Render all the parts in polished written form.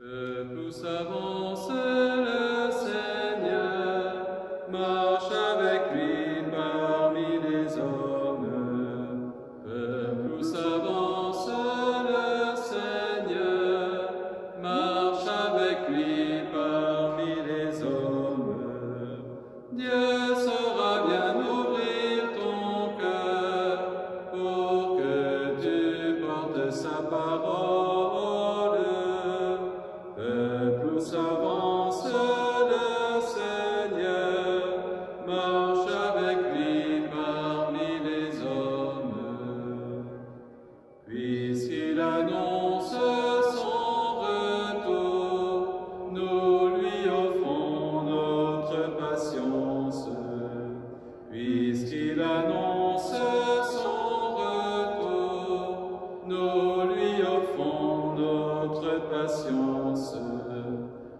Tous avance le Seigneur, marche avec lui parmi les hommes. Tous avance le Seigneur, marche avec lui parmi les hommes. Dieu saura bien ouvrir ton cœur pour que tu portes sa parole. Tous avance le Seigneur, marche avec lui parmi les hommes. Puisqu'il annonce son retour, nous lui offrons notre patience. Puisqu'il annonce son retour, nous lui offrons notre patience.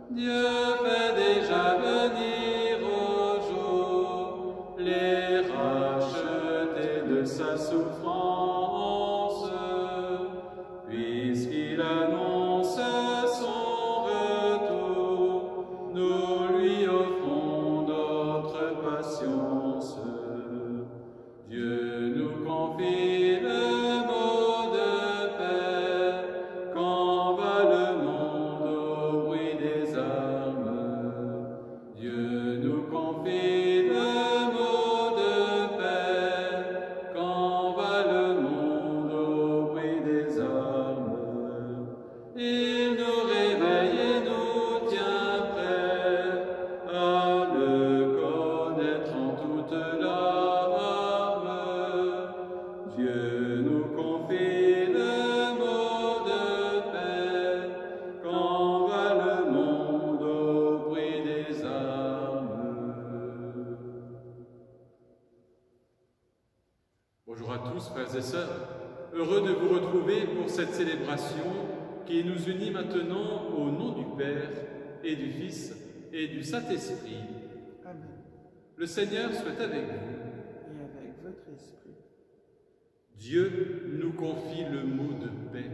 Dieu fait déjà venir au jour les rachetés de sa souffrance. Puisqu'il annonce son retour, nous lui offrons notre patience. Dieu nous confie le mot de paix quand va le monde au bruit des armes. Dieu nous confie le mot de paix quand va le monde au bruit des armes. Il nous réveille et nous tient prêts à le connaître en toute larme. Dieu nous confie le mot de paix quand va le monde au bruit des armes. Bonjour à tous, frères et sœurs. Heureux de vous retrouver pour cette célébration qui nous unit maintenant au nom du Père et du Fils et du Saint-Esprit. Amen. Le Seigneur soit avec vous. Et avec votre esprit. Dieu nous confie le mot de paix.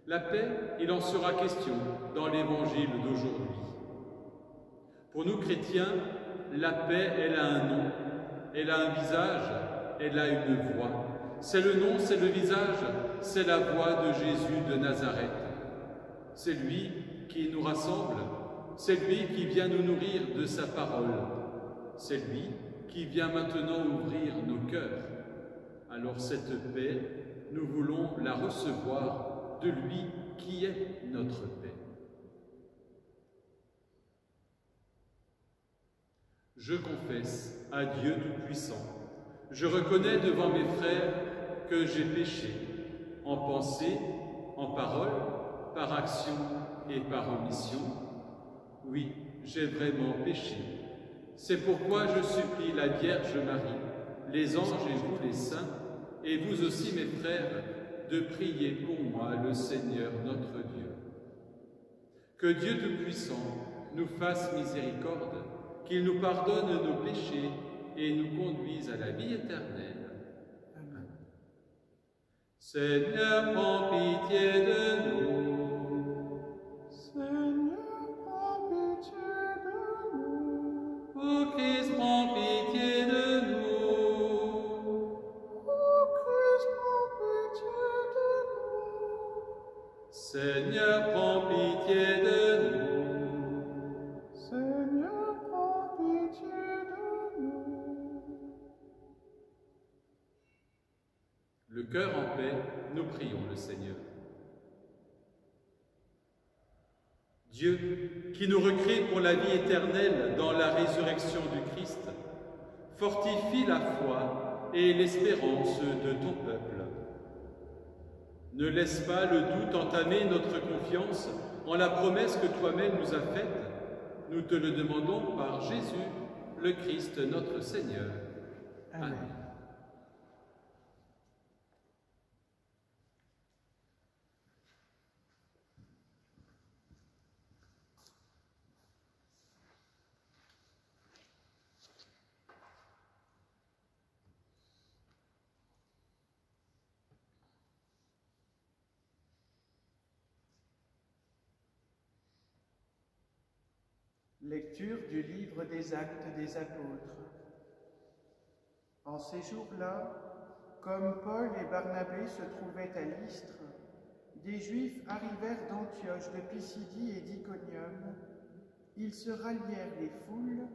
La paix, il en sera question dans l'Évangile d'aujourd'hui. Pour nous chrétiens, la paix, elle a un nom, elle a un visage, elle a une voix. C'est le nom, c'est le visage, c'est la voix de Jésus de Nazareth. C'est lui qui nous rassemble, c'est lui qui vient nous nourrir de sa parole. C'est lui qui vient maintenant ouvrir nos cœurs. Alors cette paix, nous voulons la recevoir de lui qui est notre paix. Je confesse à Dieu Tout-Puissant, je reconnais devant mes frères que j'ai péché, en pensée, en parole, par action et par omission. Oui, j'ai vraiment péché. C'est pourquoi je supplie la Vierge Marie, les anges et vous les saints, et vous aussi mes frères, de prier pour moi le Seigneur notre Dieu. Que Dieu Tout-Puissant nous fasse miséricorde, qu'il nous pardonne nos péchés et nous conduise à la vie éternelle. Amen. Seigneur, prends pitié de nous. Seigneur, prends pitié de nous. Ô Christ, prends pitié de nous. Ô Christ, prends pitié de nous. Seigneur, prends pitié de nous. Seigneur, prends pitié de nous. Le cœur en paix, nous prions le Seigneur. Dieu, qui nous recrée pour la vie éternelle dans la résurrection du Christ, fortifie la foi et l'espérance de ton peuple. Ne laisse pas le doute entamer notre confiance en la promesse que toi-même nous as faite. Nous te le demandons par Jésus, le Christ notre Seigneur. Amen. Amen. Lecture du livre des Actes des Apôtres. En ces jours-là, comme Paul et Barnabé se trouvaient à Lystre, des Juifs arrivèrent d'Antioche, de Pisidie et d'Iconium. Ils se rallièrent les foules,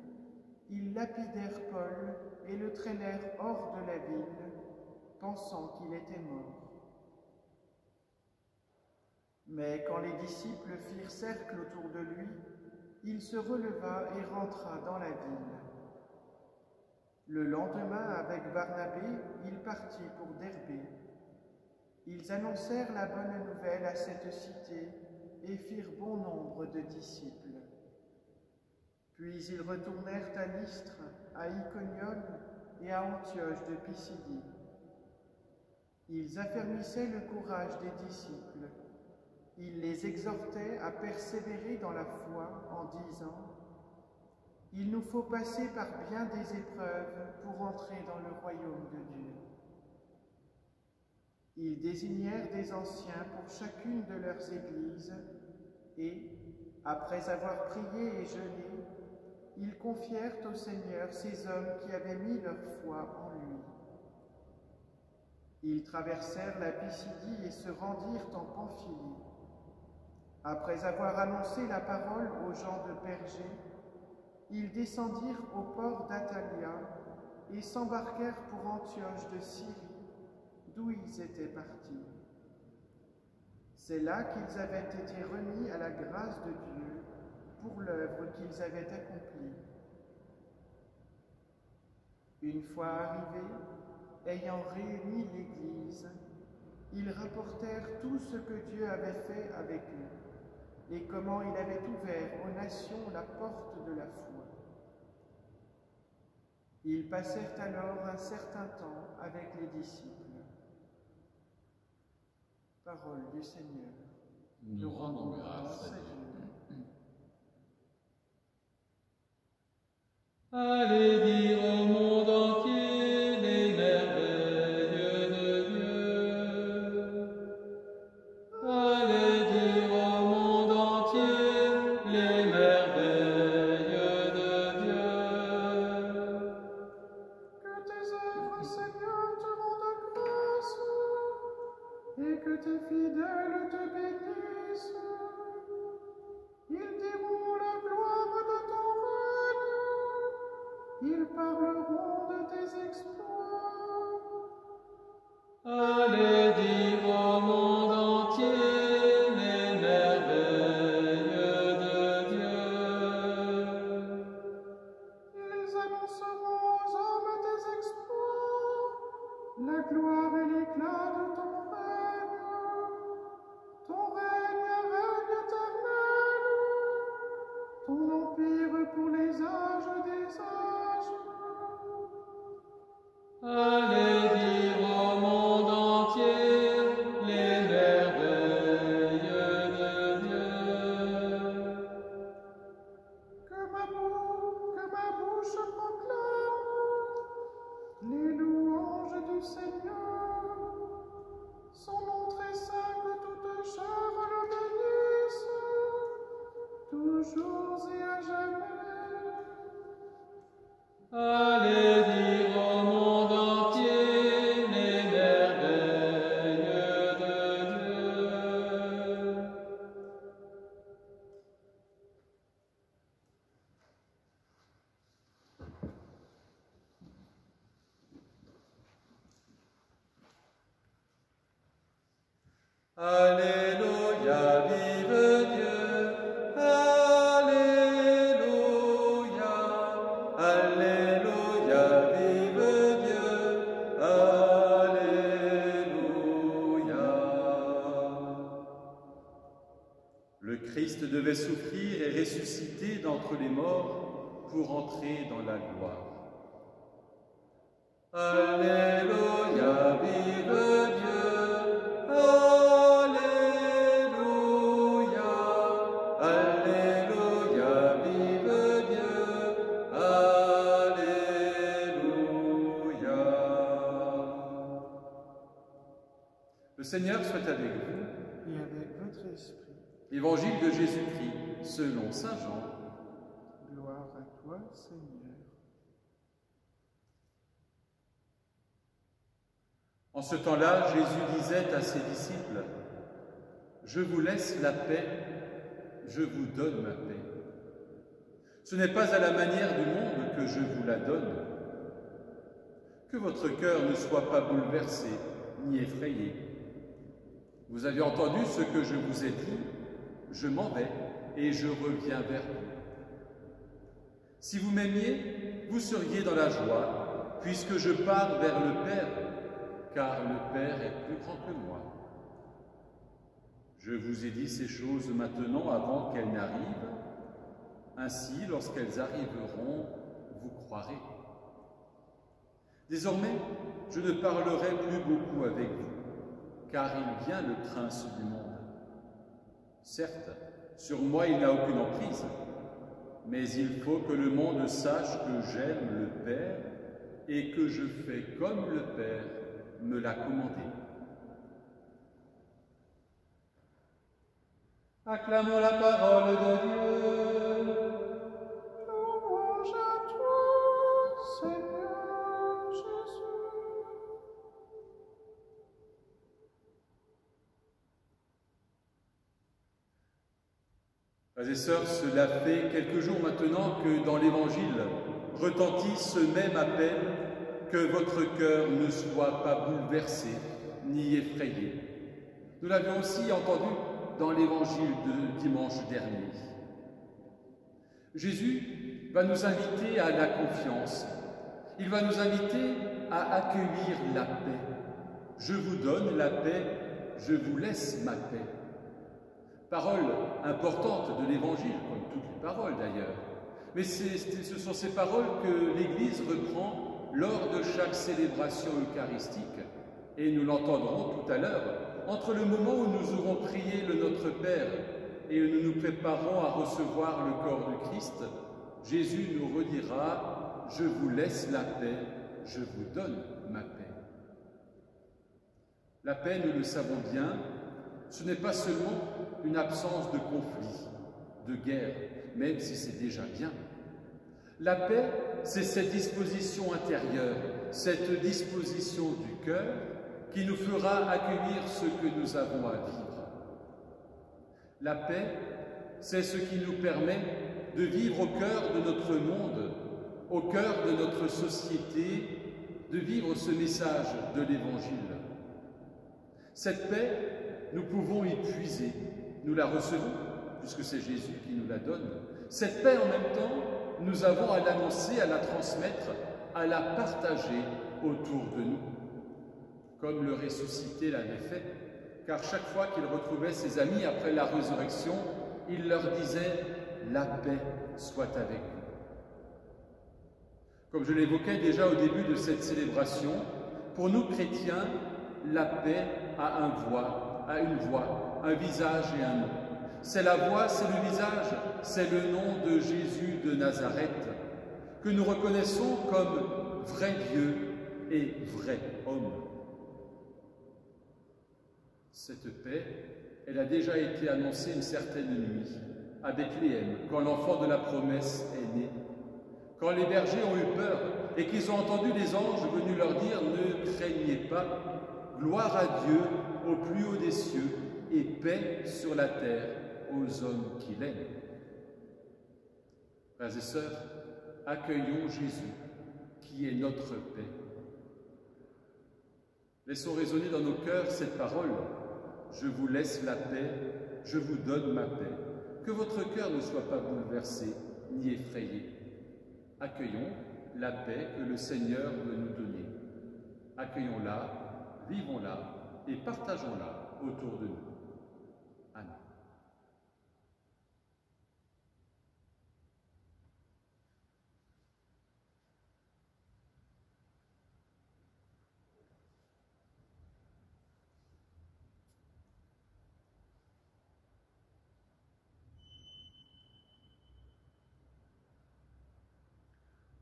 ils lapidèrent Paul et le traînèrent hors de la ville, pensant qu'il était mort. Mais quand les disciples firent cercle autour de lui, il se releva et rentra dans la ville. Le lendemain, avec Barnabé, il partit pour Derbé. Ils annoncèrent la bonne nouvelle à cette cité et firent bon nombre de disciples. Puis ils retournèrent à Lystre, à Iconium et à Antioche de Pisidie. Ils affermissaient le courage des disciples. Ils les exhortaient à persévérer dans la foi en disant « Il nous faut passer par bien des épreuves pour entrer dans le royaume de Dieu. » Ils désignèrent des anciens pour chacune de leurs églises et, après avoir prié et jeûné, ils confièrent au Seigneur ces hommes qui avaient mis leur foi en lui. Ils traversèrent la Pisidie et se rendirent en Pamphylie. Après avoir annoncé la parole aux gens de Pergé, ils descendirent au port d'Attalia et s'embarquèrent pour Antioche de Syrie, d'où ils étaient partis. C'est là qu'ils avaient été remis à la grâce de Dieu pour l'œuvre qu'ils avaient accomplie. Une fois arrivés, ayant réuni l'Église, ils rapportèrent tout ce que Dieu avait fait avec eux et comment il avait ouvert aux nations la porte de la foi. Ils passèrent alors un certain temps avec les disciples. Parole du Seigneur. Nous rendons grâce à Dieu. Allez dire au monde entier les merveilles de Dieu. Allez dire au monde entier les merveilles de Dieu. Que tes œuvres, Seigneur, te rendent grâce et que tes fidèles te bénissent. Ils diront la gloire de ton règne, ils parleront de tes exploits. Allez dire au monde entier les merveilles de Dieu. Ils annonceront aux hommes tes exploits, la gloire et l'éclat de ton règne. Ton règne, règne éternel, ton empire pour les âges des âges. Allez dire au monde entier les merveilles de Dieu. Que ma bouche proclame les louanges du Seigneur. Son nom très saint, que toute chair le bénisse, toujours et à jamais. Allez dire au monde entier les merveilles de Dieu. Alléluia, vive Dieu. Alléluia. Alléluia, vive Dieu. Alléluia. Le Christ devait souffrir et ressusciter d'entre les morts pour entrer dans la gloire. Alléluia, vive Dieu. Alléluia. Alléluia, vive Dieu. Alléluia. Le Seigneur soit avec vous. Et avec votre esprit. Évangile de Jésus-Christ selon saint Jean. toi, Seigneur. En ce temps-là, Jésus disait à ses disciples, « Je vous laisse la paix, je vous donne ma paix. Ce n'est pas à la manière du monde que je vous la donne. Que votre cœur ne soit pas bouleversé ni effrayé. Vous avez entendu ce que je vous ai dit, je m'en vais et je reviens vers vous. Si vous m'aimiez, vous seriez dans la joie, puisque je pars vers le Père, car le Père est plus grand que moi. Je vous ai dit ces choses maintenant avant qu'elles n'arrivent. Ainsi, lorsqu'elles arriveront, vous croirez. Désormais, je ne parlerai plus beaucoup avec vous, car il vient le prince du monde. Certes, sur moi il n'a aucune emprise, mais il faut que le monde sache que j'aime le Père et que je fais comme le Père me l'a commandé. Acclamons la parole de Dieu. Louange à toi, Seigneur Jésus. Frères et sœurs, cela fait quelques jours maintenant que dans l'Évangile retentit ce même appel que votre cœur ne soit pas bouleversé ni effrayé. Nous l'avions aussi entendu dans l'Évangile de dimanche dernier. Jésus va nous inviter à la confiance. Il va nous inviter à accueillir la paix. Je vous donne la paix, je vous laisse ma paix. Parole importante de l'Évangile, comme toutes les paroles d'ailleurs. Mais ce sont ces paroles que l'Église reprend lors de chaque célébration eucharistique. Et nous l'entendrons tout à l'heure, entre le moment où nous aurons prié le Notre Père et où nous nous préparons à recevoir le corps du Christ, Jésus nous redira « Je vous laisse la paix, je vous donne ma paix ». La paix, nous le savons bien, ce n'est pas seulement une absence de conflit, de guerre, même si c'est déjà bien. La paix, c'est cette disposition intérieure, cette disposition du cœur qui nous fera accueillir ce que nous avons à vivre. La paix, c'est ce qui nous permet de vivre au cœur de notre monde, au cœur de notre société, de vivre ce message de l'Évangile. Cette paix, nous pouvons y puiser. Nous la recevons, puisque c'est Jésus qui nous la donne. Cette paix, en même temps, nous avons à l'annoncer, à la transmettre, à la partager autour de nous. Comme le ressuscité l'avait fait, car chaque fois qu'il retrouvait ses amis après la résurrection, il leur disait « La paix soit avec vous ». Comme je l'évoquais déjà au début de cette célébration, pour nous chrétiens, la paix a une voix, un visage et un nom. C'est la voix, c'est le visage, c'est le nom de Jésus de Nazareth, que nous reconnaissons comme vrai Dieu et vrai homme. Cette paix, elle a déjà été annoncée une certaine nuit, à Bethléem, quand l'enfant de la promesse est né. Quand les bergers ont eu peur et qu'ils ont entendu les anges venus leur dire « Ne craignez pas, gloire à Dieu au plus haut des cieux et paix sur la terre aux hommes qu'il aime. » Frères et sœurs, accueillons Jésus, qui est notre paix. Laissons résonner dans nos cœurs cette parole. Je vous laisse la paix, je vous donne ma paix. Que votre cœur ne soit pas bouleversé ni effrayé. Accueillons la paix que le Seigneur veut nous donner. Accueillons-la, vivons-la et partageons-la autour de nous. Amen.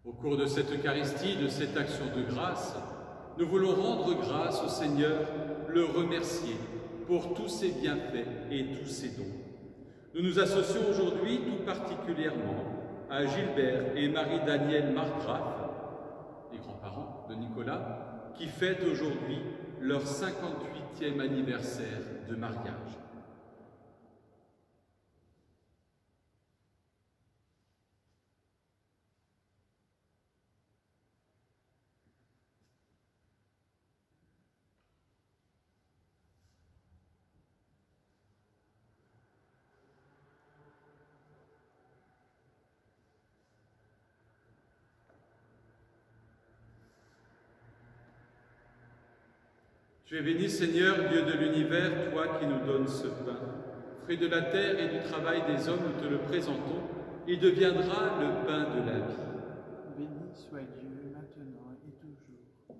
Au cours de cette Eucharistie, de cette action de grâce, nous voulons rendre grâce au Seigneur, le remercier pour tous ses bienfaits et tous ses dons. Nous nous associons aujourd'hui tout particulièrement à Gilbert et Marie-Danielle Margraf, les grands-parents de Nicolas, qui fêtent aujourd'hui leur 58e anniversaire de mariage. Tu es béni, Seigneur, Dieu de l'univers, toi qui nous donnes ce pain. Fruit de la terre et du travail des hommes, nous te le présentons. Il deviendra le pain de la vie. Béni soit Dieu, maintenant et toujours.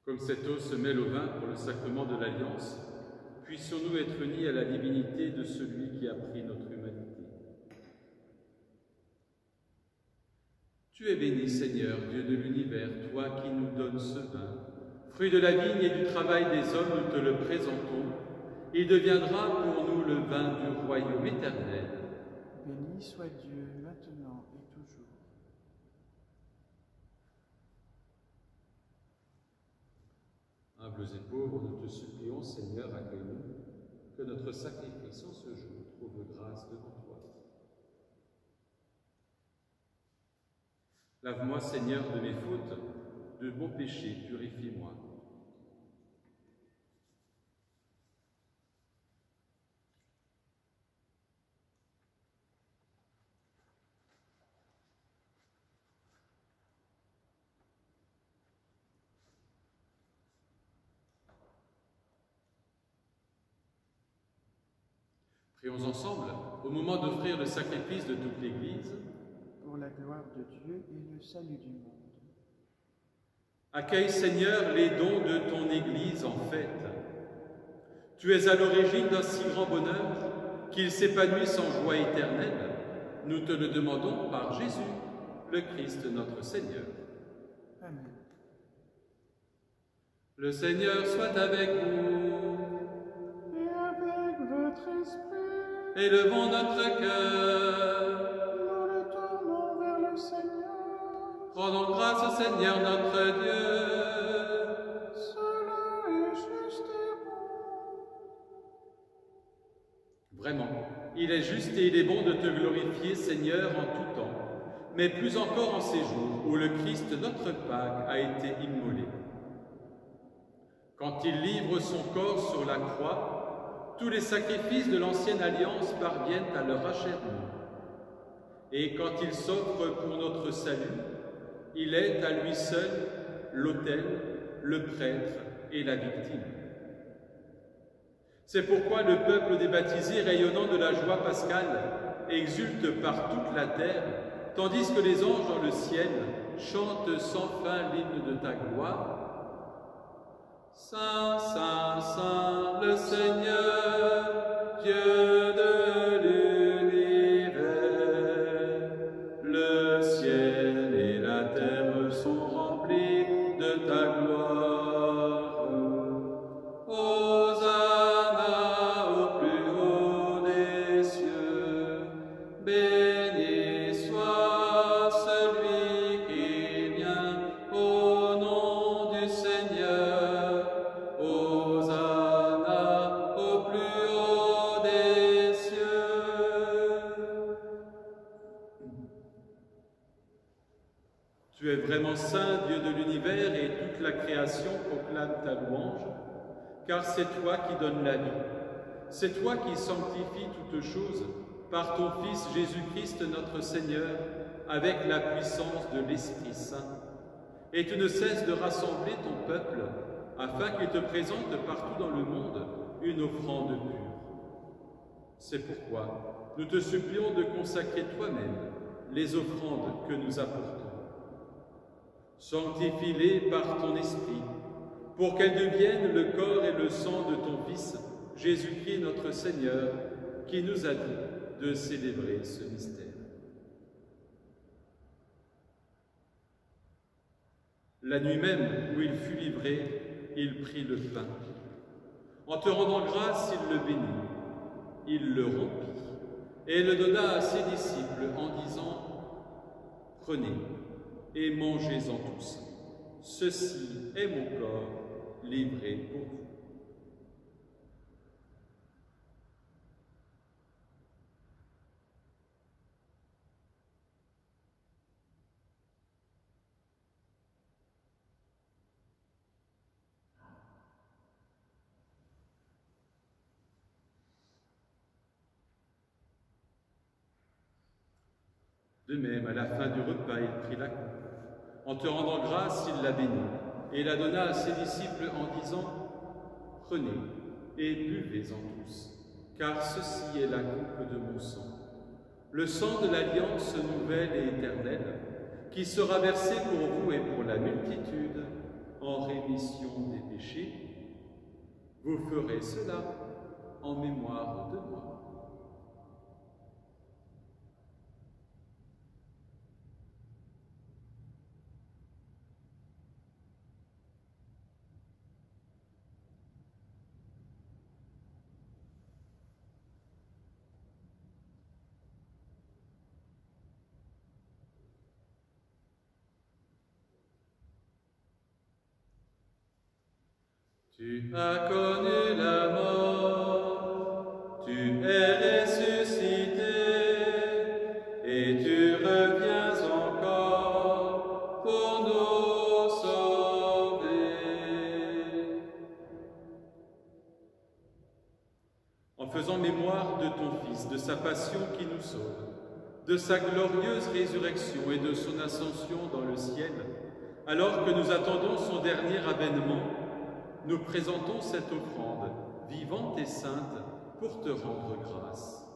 Comme cette eau se mêle au vin pour le sacrement de l'Alliance, puissions-nous être unis à la divinité de celui qui a pris notre humanité. Tu es béni, Seigneur, Dieu de l'univers, toi qui nous donnes ce vin. Fruit de la vigne et du travail des hommes, nous te le présentons. Il deviendra pour nous le vin du royaume éternel. Béni soit Dieu, maintenant et toujours. Humbles et pauvres, nous te supplions, Seigneur, accueille-nous, que notre sacrifice en ce jour trouve grâce devant toi. Lave-moi, Seigneur, de mes fautes, de mon péché, purifie-moi. Prions ensemble, au moment d'offrir le sacrifice de toute l'Église, Pour la gloire de Dieu et le salut du monde. accueille, Seigneur, les dons de ton Église en fête. Tu es à l'origine d'un si grand bonheur qu'il s'épanouisse en joie éternelle. Nous te le demandons par Jésus, le Christ notre Seigneur. Amen. Le Seigneur soit avec vous. Et avec votre esprit, Élevons notre cœur. nous le tournons vers le Seigneur. Rendons grâce au Seigneur notre Dieu. Cela est juste et bon. Vraiment, il est juste et il est bon de te glorifier, Seigneur, en tout temps, mais plus encore en ces jours où le Christ, notre Pâque, a été immolé. Quand il livre son corps sur la croix, tous les sacrifices de l'ancienne alliance parviennent à leur achèvement. Et quand il s'offre pour notre salut, il est à lui seul l'autel, le prêtre et la victime. C'est pourquoi le peuple des baptisés, rayonnant de la joie pascale, exulte par toute la terre, tandis que les anges dans le ciel chantent sans fin l'hymne de ta gloire. Saint, Saint, Saint, le Seigneur, Dieu de l'univers, le ciel et la terre sont remplis de ta gloire. Hosanna au plus haut des cieux, béni soit celui qui vient au nom du Seigneur. Hosanna au plus haut des cieux. Tu es vraiment saint, Dieu de l'univers, et toute la création proclame ta louange, car c'est toi qui donnes la vie. C'est toi qui sanctifies toutes choses par ton Fils Jésus-Christ notre Seigneur, avec la puissance de l'Esprit Saint. Et tu ne cesses de rassembler ton peuple, afin qu'il te présente partout dans le monde une offrande pure. C'est pourquoi nous te supplions de consacrer toi-même les offrandes que nous apportons. Sanctifie-les par ton Esprit, pour qu'elles deviennent le corps et le sang de ton Fils, Jésus-Christ notre Seigneur, qui nous a dit de célébrer ce mystère. La nuit même où il fut livré, il prit le pain. En te rendant grâce, il le bénit, il le rompit et le donna à ses disciples en disant « Prenez et mangez-en tous. Ceci est mon corps livré pour vous. » De même, à la fin du repas, il prit la coupe. En te rendant grâce, il la bénit et la donna à ses disciples en disant « Prenez et buvez-en tous, car ceci est la coupe de mon sang, le sang de l'alliance nouvelle et éternelle, qui sera versé pour vous et pour la multitude en rémission des péchés. Vous ferez cela en mémoire de moi. » Tu as connu la mort, tu es ressuscité, et tu reviens encore pour nous sauver. En faisant mémoire de ton Fils, de sa passion qui nous sauve, de sa glorieuse résurrection et de son ascension dans le ciel, alors que nous attendons son dernier avènement, nous présentons cette offrande vivante et sainte pour te rendre grâce.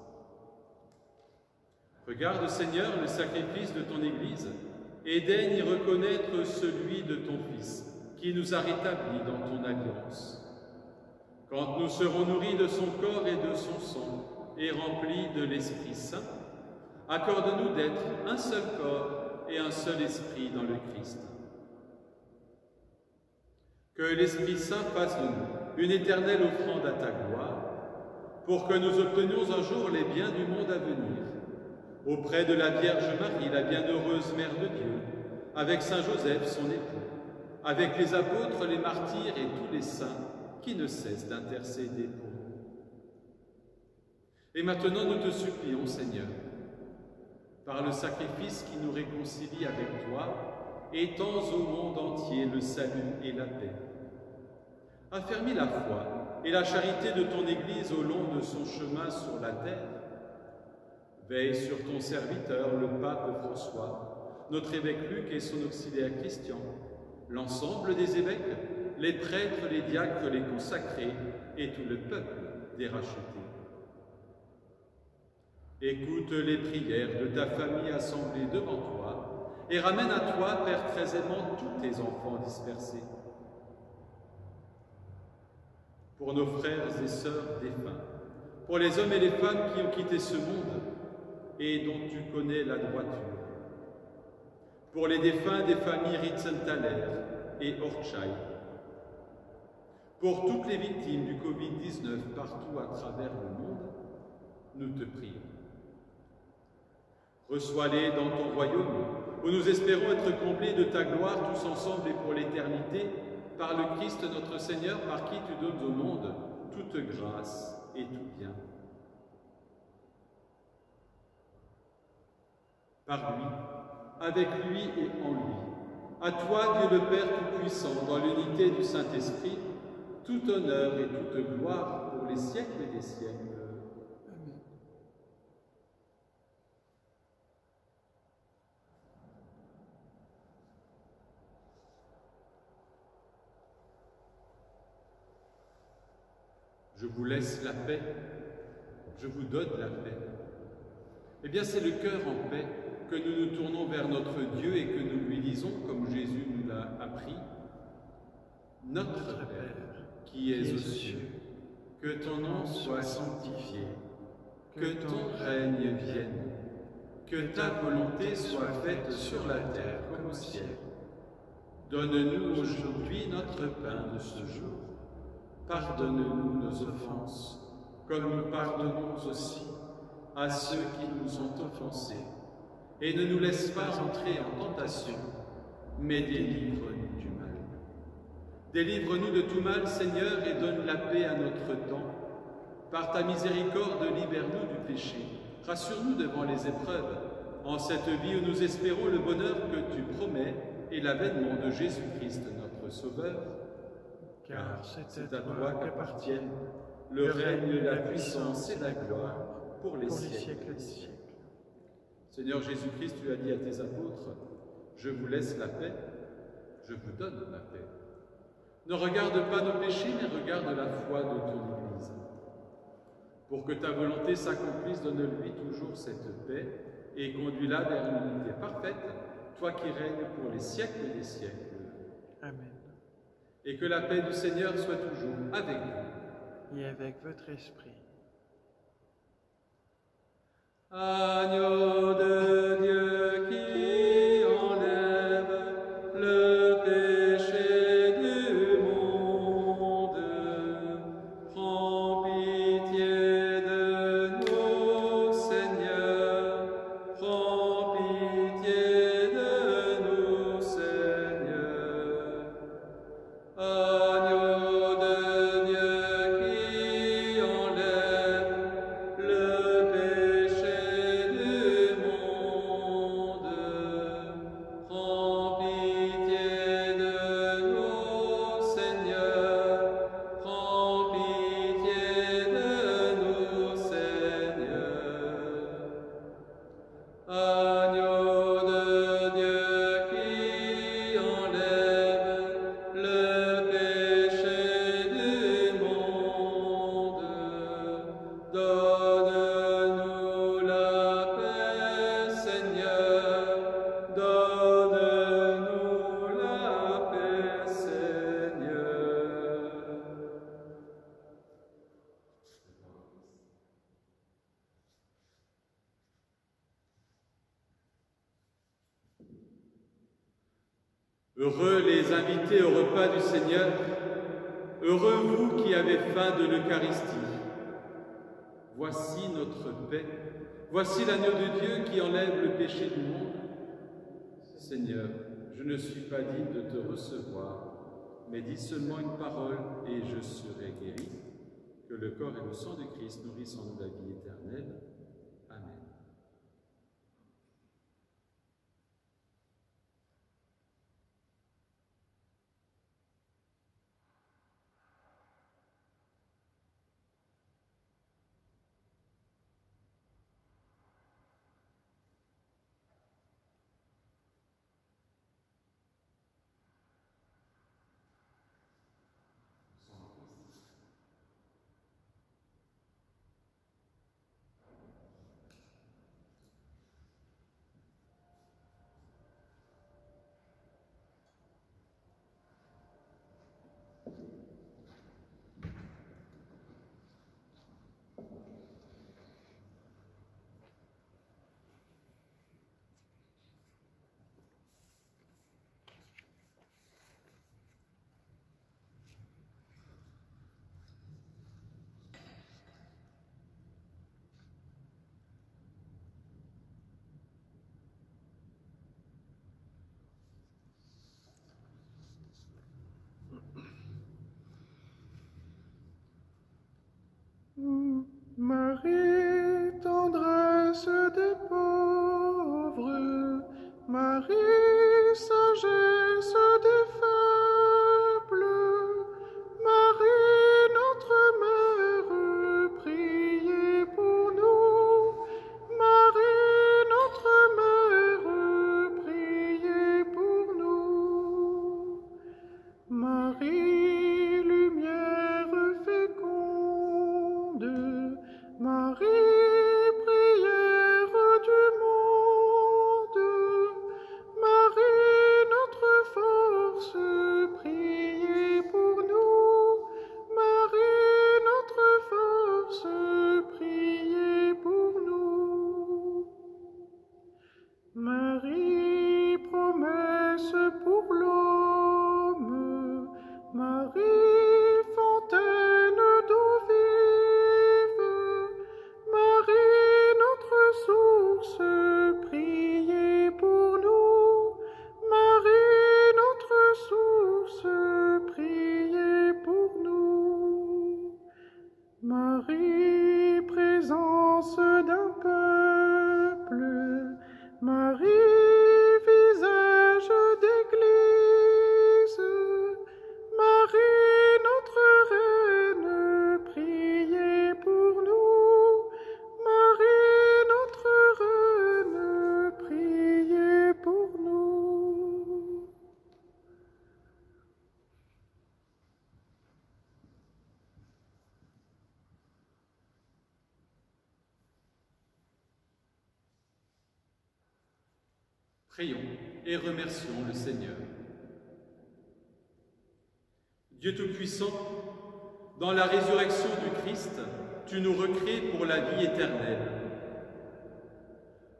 Regarde, Seigneur, le sacrifice de ton Église et daigne y reconnaître celui de ton Fils qui nous a rétablis dans ton alliance. Quand nous serons nourris de son corps et de son sang et remplis de l'Esprit Saint, accorde-nous d'être un seul corps et un seul esprit dans le Christ. Que l'Esprit Saint fasse de nous une éternelle offrande à ta gloire, pour que nous obtenions un jour les biens du monde à venir, auprès de la Vierge Marie, la bienheureuse Mère de Dieu, avec Saint Joseph, son époux, avec les apôtres, les martyrs et tous les saints qui ne cessent d'intercéder pour nous. Et maintenant, nous te supplions, Seigneur, par le sacrifice qui nous réconcilie avec toi, étends au monde entier le salut et la paix. Affermis la foi et la charité de ton Église au long de son chemin sur la terre. Veille sur ton serviteur, le pape François, notre évêque Luc et son auxiliaire Christian, l'ensemble des évêques, les prêtres, les diacres, les consacrés et tout le peuple des rachetés. Écoute les prières de ta famille assemblée devant toi et ramène à toi, Père très aimant, tous tes enfants dispersés. Pour nos frères et sœurs défunts, pour les hommes et les femmes qui ont quitté ce monde et dont tu connais la droiture, pour les défunts des familles Ritzenthaler et Orchai, pour toutes les victimes du Covid-19 partout à travers le monde, nous te prions. Reçois-les dans ton royaume, où nous espérons être comblés de ta gloire tous ensemble et pour l'éternité, par le Christ notre Seigneur, par qui tu donnes au monde toute grâce et tout bien. Par lui, avec lui et en lui, à toi, Dieu le Père Tout-Puissant, dans l'unité du Saint-Esprit, tout honneur et toute gloire pour les siècles des siècles. Amen. Je vous laisse la paix, je vous donne la paix. Eh bien, c'est le cœur en paix que nous nous tournons vers notre Dieu et que nous lui disons, comme Jésus nous l'a appris, « Notre Père, qui es aux cieux, que ton nom soit sanctifié, que ton règne vienne, que ta volonté soit faite sur la terre comme au ciel. Donne-nous aujourd'hui notre pain de ce jour. Pardonne-nous nos offenses, comme nous pardonnons aussi à ceux qui nous ont offensés. Et ne nous laisse pas entrer en tentation, mais délivre-nous du mal. Délivre-nous de tout mal, Seigneur, et donne la paix à notre temps. Par ta miséricorde, libère-nous du péché. Rassure-nous devant les épreuves, en cette vie où nous espérons le bonheur que tu promets et l'avènement de Jésus-Christ, notre Sauveur. Car c'est à toi qu'appartiennent le règne, la puissance et la gloire pour les siècles des siècles. Seigneur Jésus-Christ, tu as dit à tes apôtres, « Je vous laisse la paix, je vous donne la paix. » Ne regarde pas nos péchés, mais regarde la foi de ton Église. Pour que ta volonté s'accomplisse, donne-lui toujours cette paix et conduis-la vers une unité parfaite, toi qui règnes pour les siècles des siècles. Amen. Et que la paix du Seigneur soit toujours avec vous. Et avec votre esprit. Agneau de Dieu qui enlève le péché du monde, prends pitié de nous, Seigneur, prends pitié de nous, Seigneur. Agneau de Dieu qui enlève le péché du monde, prends pitié de nous, Seigneur, prends pitié de nous, Seigneur. Agneau de Dieu qui enlève le péché du monde, donne-nous la paix, Seigneur, donne-nous la paix, Seigneur. Heureux les invités au repas du Seigneur, heureux vous qui avez faim de l'Eucharistie. Voici notre paix, voici l'agneau de Dieu qui enlève le péché du monde. Seigneur, je ne suis pas digne de te recevoir, mais dis seulement une parole et je serai guéri. Que le corps et le sang du Christ nourrissent en nous la vie éternelle. Amen. Prions et remercions le Seigneur. Dieu Tout-Puissant, dans la résurrection du Christ, tu nous recrées pour la vie éternelle.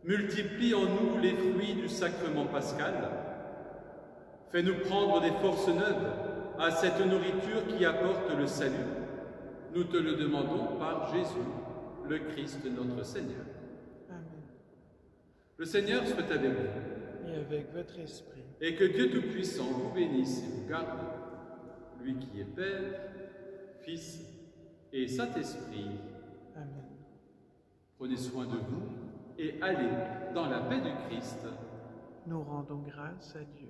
Multiplie en nous les fruits du sacrement pascal. Fais-nous prendre des forces neuves à cette nourriture qui apporte le salut. Nous te le demandons par Jésus, le Christ notre Seigneur. Amen. Le Seigneur soit avec vous. Et avec votre esprit. Et que Dieu Tout-Puissant vous bénisse et vous garde, lui qui est Père, Fils et Saint-Esprit. Amen. Prenez soin de vous et allez dans la paix du Christ. Nous rendons grâce à Dieu.